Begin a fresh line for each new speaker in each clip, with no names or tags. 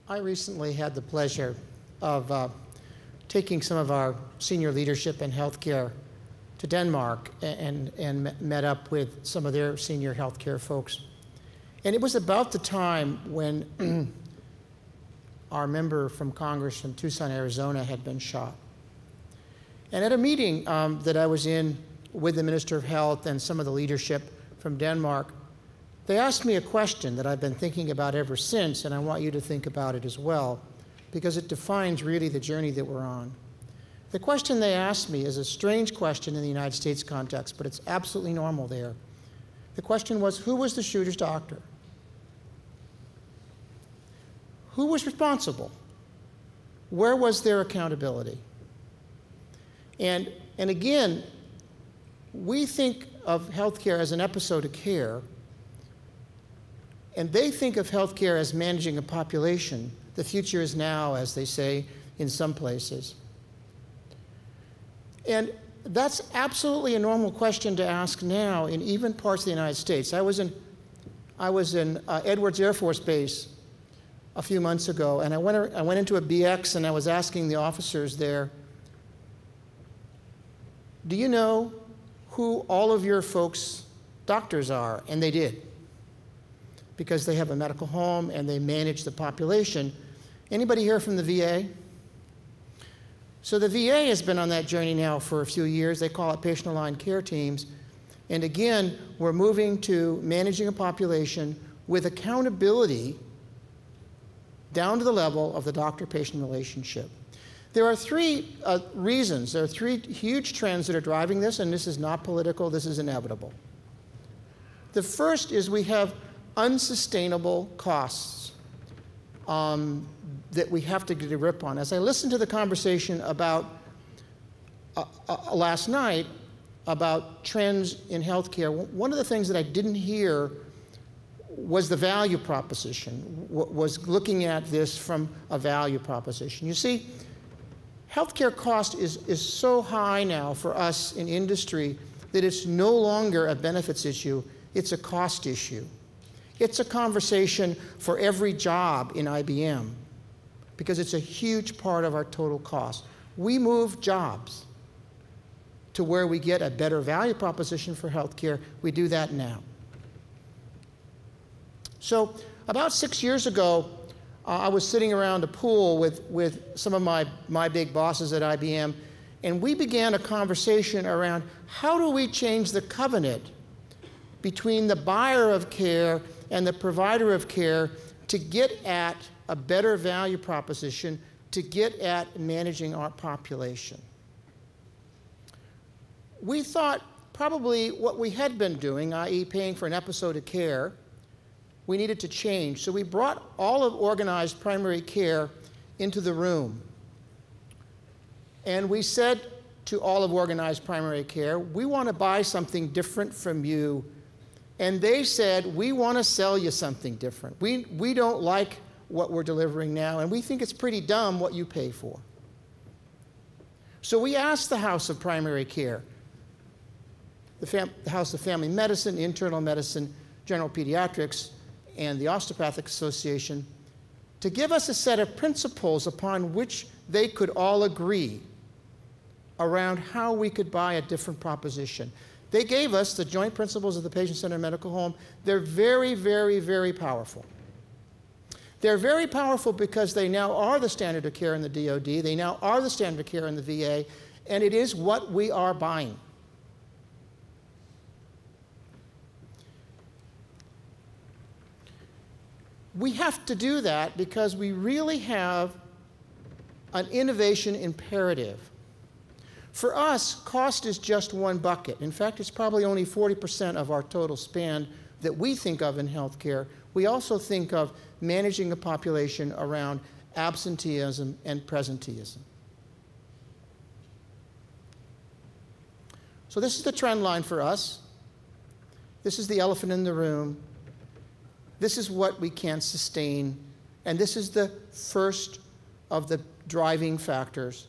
I recently had the pleasure of taking some of our senior leadership in healthcare to Denmark and met up with some of their senior healthcare folks. And it was about the time when our member from Congress from Tucson, Arizona had been shot. And at a meeting that I was in with the Minister of Health and some of the leadership from Denmark, they asked me a question that I've been thinking about ever since, and I want you to think about it as well, because it defines really the journey that we're on. The question they asked me is a strange question in the United States context, but it's absolutely normal there. The question was, who was the shooter's doctor? Who was responsible? Where was their accountability? And again, we think of healthcare as an episode of care, and they think of healthcare as managing a population. The future is now, as they say in some places. And that's absolutely a normal question to ask now in even parts of the United States. I was in Edwards Air Force Base a few months ago, and I went into a BX and I was asking the officers there, do you know who all of your folks' doctors are? And they did, because they have a medical home and they manage the population. Anybody here from the VA? So the VA has been on that journey now for a few years. They call it patient-aligned care teams. And again, we're moving to managing a population with accountability down to the level of the doctor-patient relationship. There are three reasons. There are three huge trends that are driving this, and this is not political. This is inevitable. The first is we have unsustainable costs that we have to get a grip on. As I listened to the conversation about last night about trends in healthcare, one of the things that I didn't hear was the value proposition, was looking at this from a value proposition. You see, healthcare cost is so high now for us in industry that it's no longer a benefits issue, it's a cost issue. It's a conversation for every job in IBM because it's a huge part of our total cost. We move jobs to where we get a better value proposition for healthcare. We do that now. So about 6 years ago, I was sitting around a pool with some of my big bosses at IBM, and we began a conversation around how do we change the covenant between the buyer of care and the provider of care to get at a better value proposition, to get at managing our population. We thought probably what we had been doing, i.e. paying for an episode of care, we needed to change. So we brought all of organized primary care into the room. And we said to all of organized primary care, we want to buy something different from you. And they said, we want to sell you something different. We don't like what we're delivering now, and we think it's pretty dumb what you pay for. So we asked the House of Primary Care, the House of Family Medicine, Internal Medicine, General Pediatrics, and the Osteopathic Association to give us a set of principles upon which they could all agree around how we could buy a different proposition. They gave us the joint principles of the patient-centered medical home. They're very, very, very powerful. They're very powerful because they now are the standard of care in the DoD. They now are the standard of care in the VA, and it is what we are buying. We have to do that because we really have an innovation imperative. For us, cost is just one bucket. In fact, it's probably only 40% of our total spend that we think of in healthcare. We also think of managing a population around absenteeism and presenteeism. So this is the trend line for us. This is the elephant in the room. This is what we can't sustain, and this is the first of the driving factors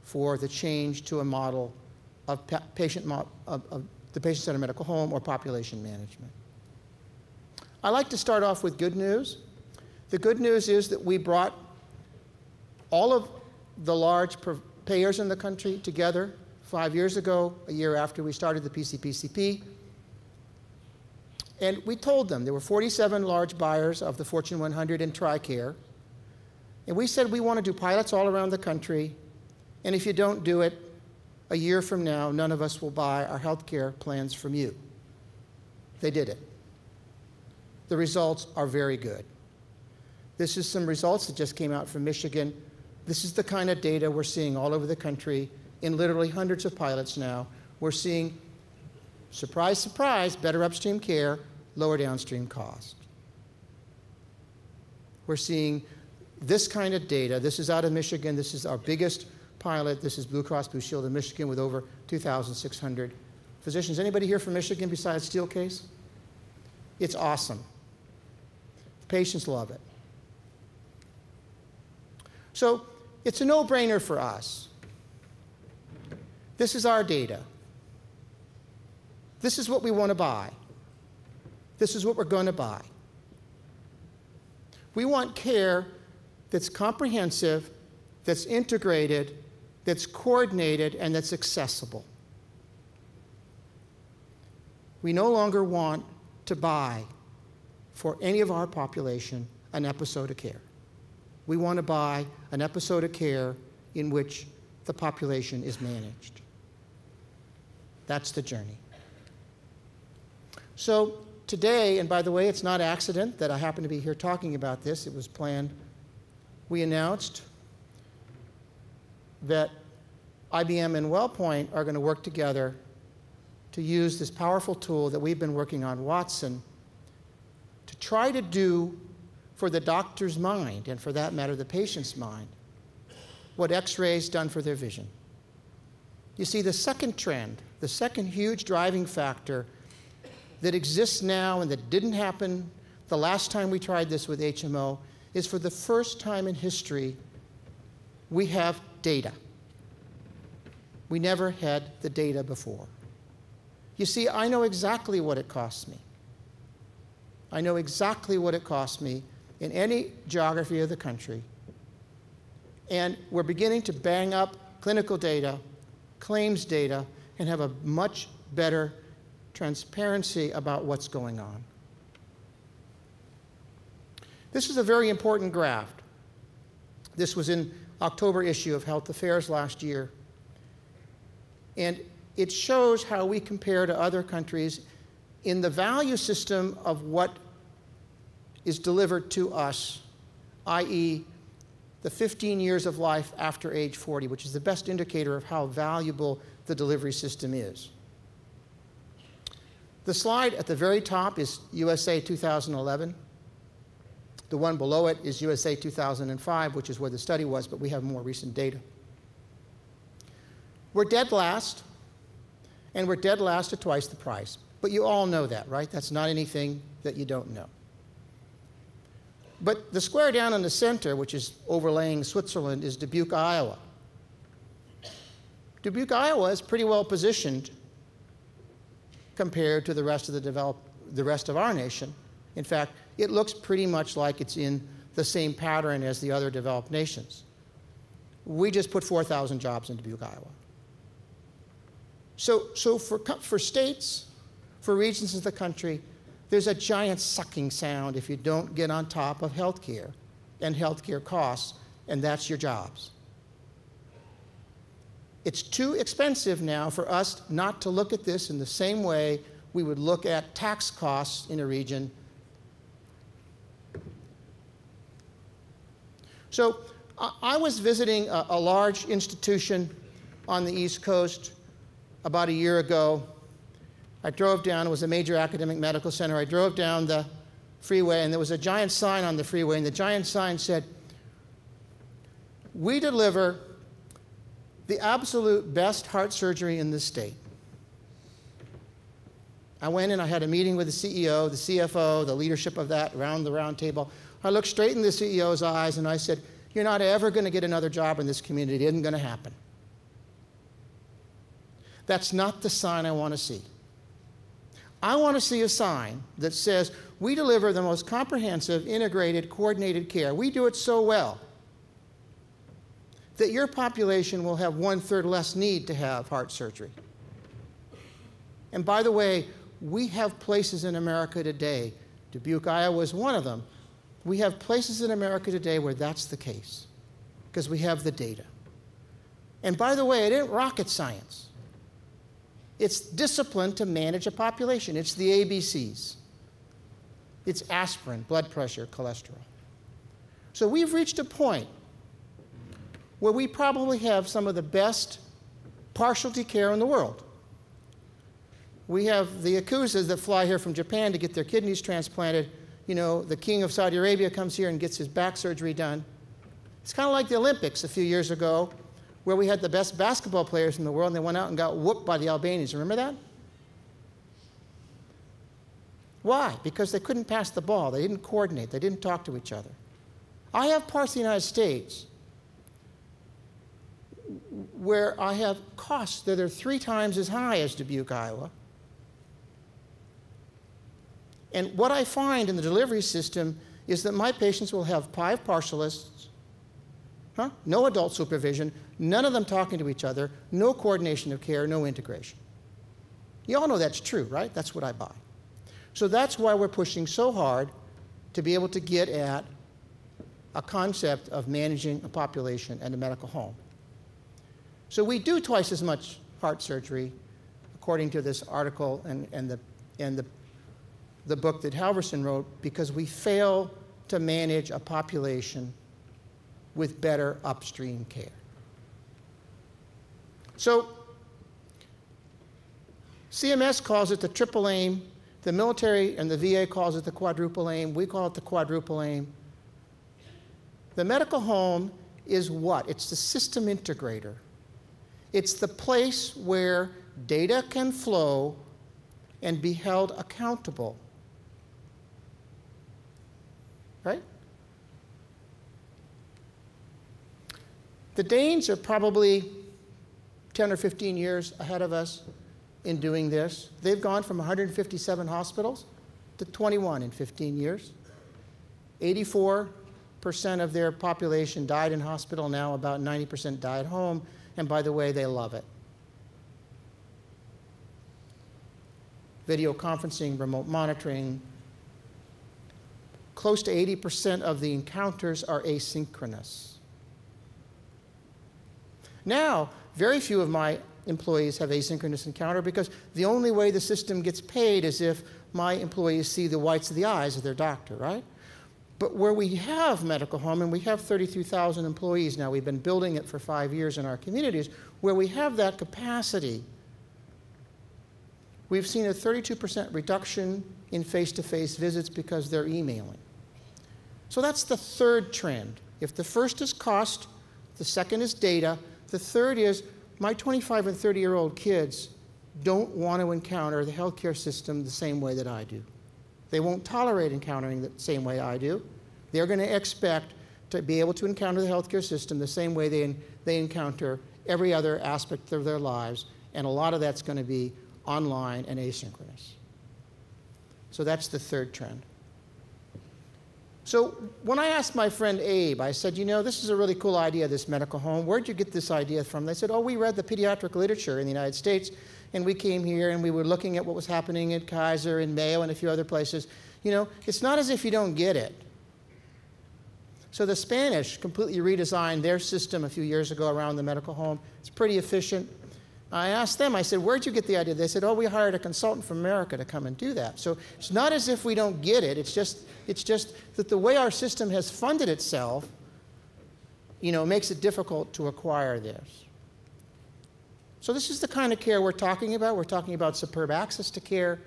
for the change to a model of the patient-centered medical home or population management. I like to start off with good news. The good news is that we brought all of the large payers in the country together 5 years ago, a year after we started the PCPCP. And we told them, there were 47 large buyers of the Fortune 100 in TRICARE. And we said we want to do pilots all around the country. And if you don't do it, a year from now, none of us will buy our health care plans from you. They did it. The results are very good. This is some results that just came out from Michigan. This is the kind of data we're seeing all over the country in literally hundreds of pilots now. We're seeing, surprise, surprise, better upstream care, lower downstream cost. We're seeing this kind of data. This is out of Michigan. This is our biggest pilot. This is Blue Cross Blue Shield of Michigan with over 2,600 physicians. Anybody here from Michigan besides Steelcase? It's awesome. Patients love it. So it's a no-brainer for us. This is our data. This is what we want to buy. This is what we're going to buy. We want care that's comprehensive, that's integrated, that's coordinated, and that's accessible. We no longer want to buy for any of our population an episode of care. We want to buy an episode of care in which the population is managed. That's the journey. So today, and by the way, it's not accident that I happen to be here talking about this. It was planned. We announced that IBM and WellPoint are going to work together to use this powerful tool that we've been working on, Watson, to try to do for the doctor's mind, and for that matter, the patient's mind, what X-ray's done for their vision. You see, the second trend, the second huge driving factor that exists now and that didn't happen the last time we tried this with HMO is for the first time in history, we have data. We never had the data before. You see, I know exactly what it costs me. I know exactly what it costs me in any geography of the country. And we're beginning to bang up clinical data, claims data, and have a much better transparency about what's going on. This is a very important graph. This was in October issue of Health Affairs last year. And it shows how we compare to other countries in the value system of what is delivered to us, i.e., the 15 years of life after age 40, which is the best indicator of how valuable the delivery system is. The slide at the very top is USA 2011. The one below it is USA 2005, which is where the study was, but we have more recent data. We're dead last, and we're dead last at twice the price. But you all know that, right? That's not anything that you don't know. But the square down in the center, which is overlaying Switzerland, is Dubuque, Iowa. Dubuque, Iowa is pretty well positioned compared to the rest of our nation. In fact, it looks pretty much like it's in the same pattern as the other developed nations. We just put 4,000 jobs in Dubuque, Iowa. So for states, for regions of the country, there's a giant sucking sound if you don't get on top of healthcare and healthcare costs, and that's your jobs. It's too expensive now for us not to look at this in the same way we would look at tax costs in a region. So I was visiting a large institution on the East Coast about a year ago. I drove down, it was a major academic medical center. I drove down the freeway, and there was a giant sign on the freeway, and the giant sign said, "We deliver the absolute best heart surgery in this state." I went in, I had a meeting with the CEO, the CFO, the leadership of that, around the round table. I looked straight in the CEO's eyes, and I said, "You're not ever going to get another job in this community. It isn't going to happen." That's not the sign I want to see. I want to see a sign that says, we deliver the most comprehensive, integrated, coordinated care. We do it so well that your population will have 1/3 less need to have heart surgery. And by the way, we have places in America today, Dubuque, Iowa is one of them. We have places in America today where that's the case because we have the data. And by the way, it ain't rocket science. It's discipline to manage a population. It's the ABCs. It's aspirin, blood pressure, cholesterol. So we've reached a point where we probably have some of the best partialty care in the world. We have the Yakuzas that fly here from Japan to get their kidneys transplanted. You know, the king of Saudi Arabia comes here and gets his back surgery done. It's kind of like the Olympics a few years ago, where we had the best basketball players in the world, and they went out and got whooped by the Albanians. Remember that? Why? Because they couldn't pass the ball. They didn't coordinate. They didn't talk to each other. I have parts of the United States where I have costs that are 3 times as high as Dubuque, Iowa. And what I find in the delivery system is that my patients will have 5 partialists, no adult supervision, none of them talking to each other, no coordination of care, no integration. You all know that's true, right? That's what I buy. So that's why we're pushing so hard to be able to get at a concept of managing a population and a medical home. So we do twice as much heart surgery, according to this article and the book that Halverson wrote, because we fail to manage a population with better upstream care. So CMS calls it the triple aim. The military and the VA calls it the quadruple aim. We call it the quadruple aim. The medical home is what? It's the system integrator. It's the place where data can flow and be held accountable. Right? The Danes are probably 10 or 15 years ahead of us in doing this. They've gone from 157 hospitals to 21 in 15 years. 84% of their population died in hospital. Now about 90% die at home. And by the way, they love it. Video conferencing, remote monitoring. Close to 80% of the encounters are asynchronous. Now, very few of my employees have asynchronous encounter because the only way the system gets paid is if my employees see the whites of the eyes of their doctor, right? But where we have medical home, and we have 32,000 employees now, we've been building it for 5 years in our communities, where we have that capacity, we've seen a 32% reduction in face-to-face visits because they're emailing. So that's the third trend. If the first is cost, the second is data, the third is my 25 and 30-year-old kids don't want to encounter the healthcare system the same way that I do. They won't tolerate encountering the same way I do. They're going to expect to be able to encounter the healthcare system the same way they encounter every other aspect of their lives, and a lot of that's going to be online and asynchronous. So that's the third trend. So when I asked my friend Abe, I said, you know, this is a really cool idea, this medical home. Where'd you get this idea from? They said, oh, we read the pediatric literature in the United States, and we came here and we were looking at what was happening at Kaiser and Mayo and a few other places. You know, it's not as if you don't get it. So the Spanish completely redesigned their system a few years ago around the medical home. It's pretty efficient. I asked them, I said, where'd you get the idea? They said, oh, we hired a consultant from America to come and do that. So it's not as if we don't get it. It's just that the way our system has funded itself, you know, makes it difficult to acquire this. So this is the kind of care we're talking about. We're talking about superb access to care.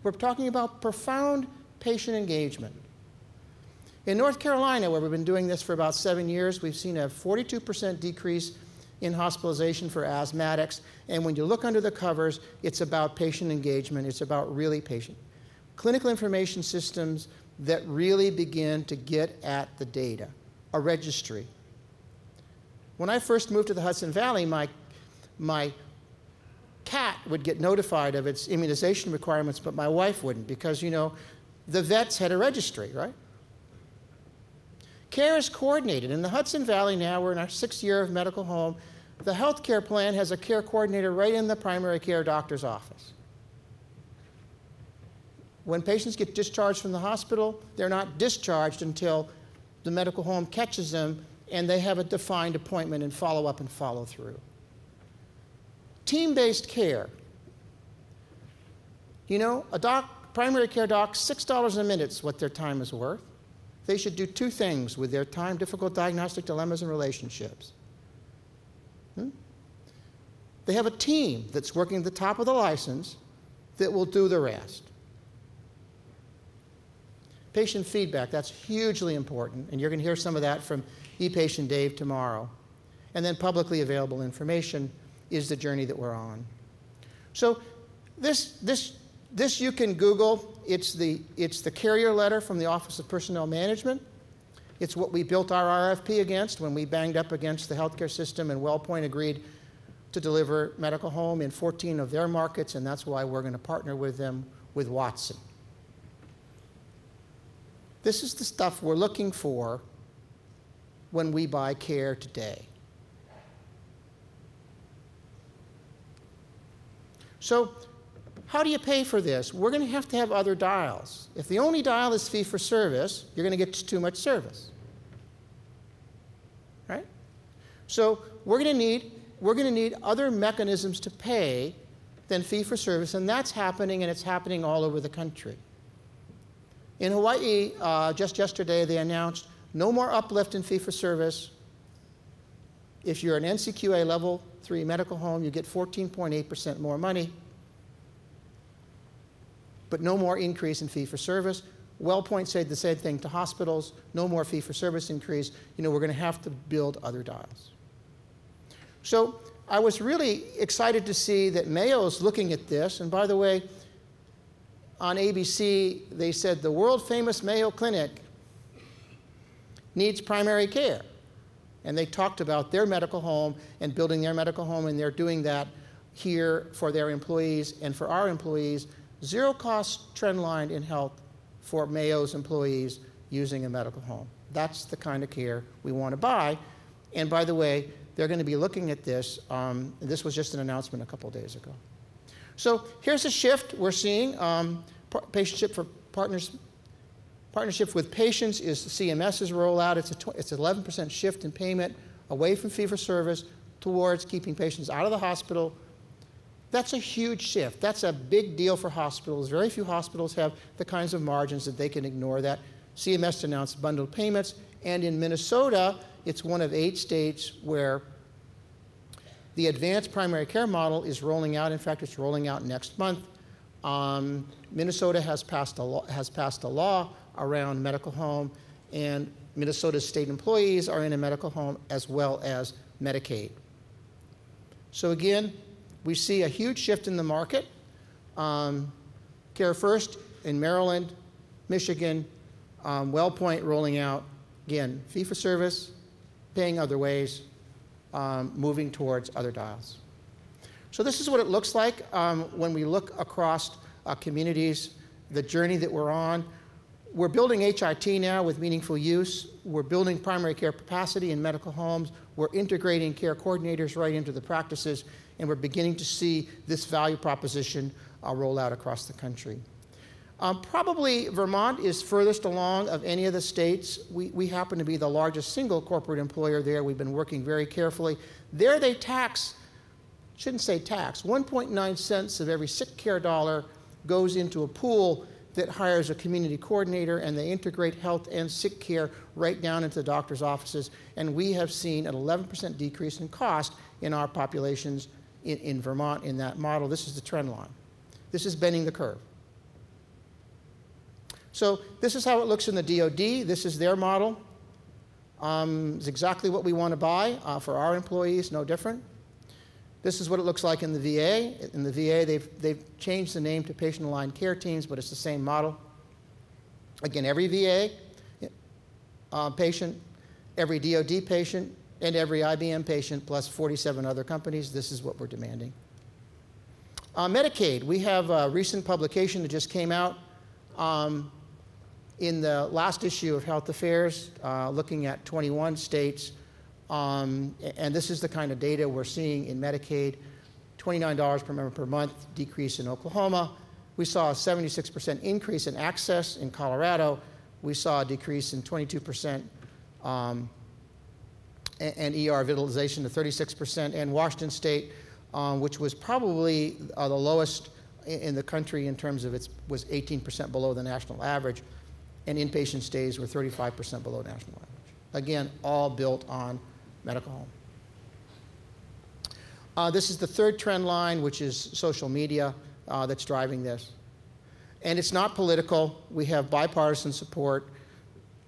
We're talking about profound patient engagement. In North Carolina, where we've been doing this for about 7 years, we've seen a 42% decrease in hospitalization for asthmatics. And when you look under the covers, it's about patient engagement. It's about really patient. Clinical information systems that really begin to get at the data. A registry. When I first moved to the Hudson Valley, my cat would get notified of its immunization requirements, but my wife wouldn't, because, you know, the vets had a registry, right? Care is coordinated. In the Hudson Valley now, we're in our 6th year of medical home. The healthcare plan has a care coordinator right in the primary care doctor's office. When patients get discharged from the hospital, they're not discharged until the medical home catches them and they have a defined appointment and follow up and follow through. Team-based care. You know, primary care doc, $6 a minute is what their time is worth. They should do 2 things with their time: difficult diagnostic dilemmas and relationships. They have a team that's working at the top of the license that will do the rest. Patient feedback, that's hugely important, and you're going to hear some of that from ePatient Dave tomorrow. And then publicly available information is the journey that we're on. So this you can Google. It's the carrier letter from the Office of Personnel Management. It's what we built our RFP against when we banged up against the healthcare system, and WellPoint agreed to deliver medical home in 14 of their markets, and that's why we're going to partner with them with Watson. This is the stuff we're looking for when we buy care today. So how do you pay for this? We're going to have other dials. If the only dial is fee-for-service, you're going to get too much service. Right? So we're going to need other mechanisms to pay than fee-for-service, and that's happening, and it's happening all over the country. In Hawaii, just yesterday, they announced no more uplift in fee-for-service. If you're an NCQA Level 3 medical home, you get 14.8% more money, but no more increase in fee-for-service. WellPoint said the same thing to hospitals: no more fee-for-service increase. You know, we're going to have to build other dials. So I was really excited to see that Mayo's looking at this. And by the way, on ABC, they said the world-famous Mayo Clinic needs primary care. And they talked about their medical home and building their medical home, and they're doing that here for their employees and for our employees. Zero-cost trend line in health for Mayo's employees using a medical home. That's the kind of care we want to buy. And by the way, they're going to be looking at this. This was just an announcement a couple of days ago. So here's a shift we're seeing. Partnership with patients is CMS's rollout. It's an 11% shift in payment away from fee-for-service towards keeping patients out of the hospital. That's a huge shift. That's a big deal for hospitals. Very few hospitals have the kinds of margins that they can ignore that. CMS announced bundled payments, and in Minnesota, it's one of 8 states where the advanced primary care model is rolling out. In fact, it's rolling out next month. Minnesota has passed a law around medical home, and Minnesota's state employees are in a medical home as well as Medicaid. So again, we see a huge shift in the market. Care First in Maryland, Michigan, WellPoint rolling out, again, fee-for-service, paying other ways, moving towards other dials. So this is what it looks like when we look across communities, the journey that we're on. We're building HIT now with meaningful use. We're building primary care capacity in medical homes. We're integrating care coordinators right into the practices, and we're beginning to see this value proposition roll out across the country. Probably Vermont is furthest along of any of the states. We happen to be the largest single corporate employer there. We've been working very carefully. There they tax, shouldn't say tax, 1.9 cents of every sick care dollar goes into a pool that hires a community coordinator, and they integrate health and sick care right down into the doctor's offices. And we have seen an 11% decrease in cost in our populations in Vermont in that model. This is the trend line. This is bending the curve. So this is how it looks in the DoD. This is their model. It's exactly what we want to buy for our employees, no different. This is what it looks like in the VA. In the VA, they've changed the name to patient-aligned care teams, but it's the same model. Again, every VA patient, every DoD patient, and every IBM patient, plus 47 other companies, this is what we're demanding. Medicaid, we have a recent publication that just came out. in the last issue of Health Affairs, looking at 21 states, and this is the kind of data we're seeing in Medicaid, $29 per member per month decrease in Oklahoma. We saw a 76% increase in access in Colorado. We saw a decrease in 22% and ER utilization to 36%. And Washington State, which was probably the lowest in the country in terms of was 18% below the national average, and inpatient stays were 35% below national average. Again, all built on medical home. This is the third trend line, which is social media that's driving this. And it's not political. We have bipartisan support.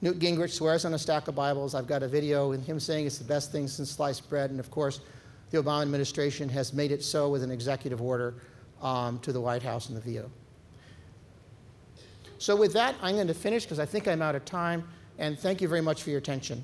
Newt Gingrich swears on a stack of Bibles. I've got a video with him saying it's the best thing since sliced bread. And of course, the Obama administration has made it so with an executive order to the White House and the VO. So with that, I'm going to finish because I think I'm out of time. And thank you very much for your attention.